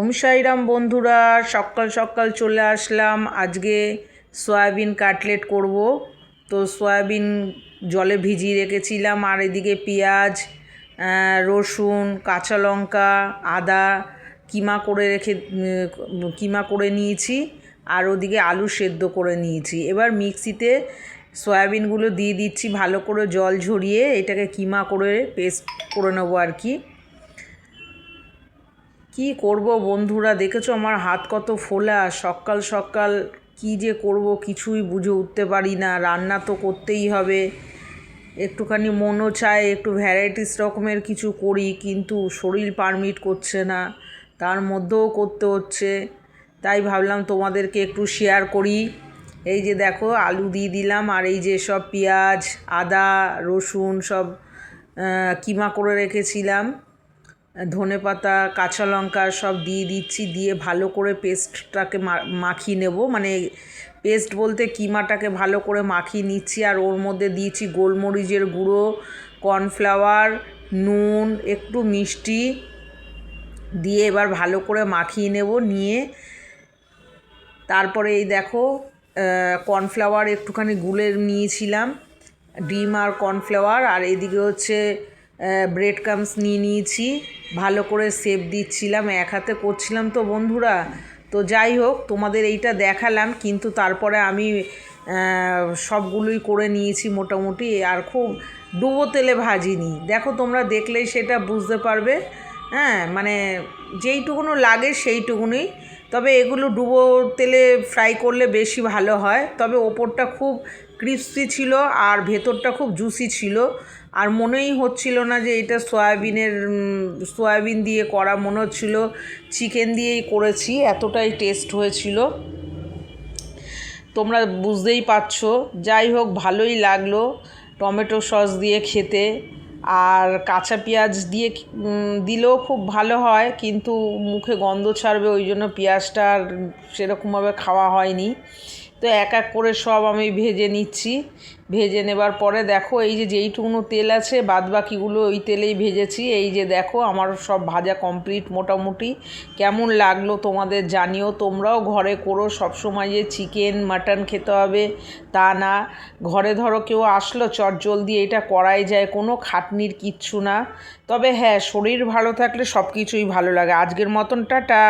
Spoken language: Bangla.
ওম সাইরাম বন্ধুরা, সকাল সকাল চলে আসলাম। আজকে সয়াবিন কাটলেট করব। তো সয়াবিন জলে ভিজিয়ে রেখেছিলাম, আর এদিকে পেঁয়াজ, রসুন, কাঁচা লঙ্কা, আদা কিমা করে নিয়েছি, আর ওদিকে আলু সেদ্ধ করে নিয়েছি। এবার মিক্সিতে সয়াবিনগুলো দিয়ে দিচ্ছি, ভালো করে জল ঝরিয়ে এটাকে কিমা করে পেস্ট করে নেবো আর কি করব বন্ধুরা, দেখেছো আমার হাত কত ফোলা। সকাল সকাল কি যে করব কিছুই বুঝে উঠতে পারি না। রান্না তো করতেই হবে, একটুখানি মনও চায় একটু ভ্যারাইটিস রকমের কিছু করি, কিন্তু শরীর পারমিট করছে না, তার মধ্যেও করতে হচ্ছে। তাই ভাবলাম তোমাদেরকে একটু শেয়ার করি। এই যে দেখো, আলু দিয়ে দিলাম, আর এই যে সব পেঁয়াজ, আদা, রসুন সব কিমা করে রেখেছিলাম, ধনেপাতা, কাঁচা লঙ্কা সব দিয়ে দিচ্ছি, দিয়ে ভালো করে পেস্টটাকে মাখিয়ে নেব। মানে পেস্ট বলতে কিমাটাকে ভালো করে মাখিয়ে নিচ্ছি, আর ওর মধ্যে দিয়েছি গোলমরিচের গুঁড়ো, কর্নফ্লাওয়ার, নুন, একটু মিষ্টি দিয়ে এবার ভালো করে মাখিয়ে নেব। নিয়ে তারপরে এই দেখো, কর্নফ্লাওয়ার একটুখানি গুলে নিয়েছিলাম, ডিম আর কর্নফ্লাওয়ার, আর এদিকে হচ্ছে ব্রেড ক্রাম্বস নিয়ে নিয়েছি। ভালো করে শেপ দিচ্ছিলাম, এক হাতে করছিলাম তো বন্ধুরা। তো যাই হোক, তোমাদের এইটা দেখালাম, কিন্তু তারপরে আমি সবগুলোই করে নিয়েছি মোটামুটি, আর খুব ডুবো তেলে ভাজিনি। দেখো তোমরা দেখলেই সেটা বুঝতে পারবে। মানে যেইটুকুনো লাগে সেইটুকুনি, তবে এগুলো ডুবো তেলে ফ্রাই করলে বেশি ভালো হয়। তবে ওপরটা খুব ক্রিস্পি ছিল আর ভেতরটা খুব জুসি ছিল, আর মনেই হচ্ছিল না যে এটা সয়াবিন দিয়ে করা, মনে হচ্ছিল চিকেন দিয়েই করেছি, এতটাই টেস্ট হয়েছিল। তোমরা বুঝতেই পারছো। যাই হোক, ভালোই লাগলো টমেটো সস দিয়ে খেতে, আর কাঁচা পেঁয়াজ দিয়ে দিলেও খুব ভালো হয়, কিন্তু মুখে গন্ধ ছাড়বে, ওই জন্য পেঁয়াজটা আর সেরকমভাবে খাওয়া হয়নি। তো এক এক করে সব আমি ভেজে নিচ্ছি। ভেজে নেবার পরে দেখো, এই যে যেইটুকুনো তেল আছে বাদবাকিগুলো ওই তেলেই ভেজেছি। এই যে দেখো, আমার সব ভাজা কমপ্লিট মোটামুটি। কেমন লাগলো তোমাদের জানিও। তোমরাও ঘরে করো। সবসময় যে চিকেন মাটন খেতে হবে তা না, ঘরে ধরো কেউ আসলো চটজলদি এটা করাই যায়, কোনো খাটনির কিচ্ছু না। তবে হ্যাঁ, শরীর ভালো থাকলে সব কিছুই ভালো লাগে। আজকের মতন টাটা।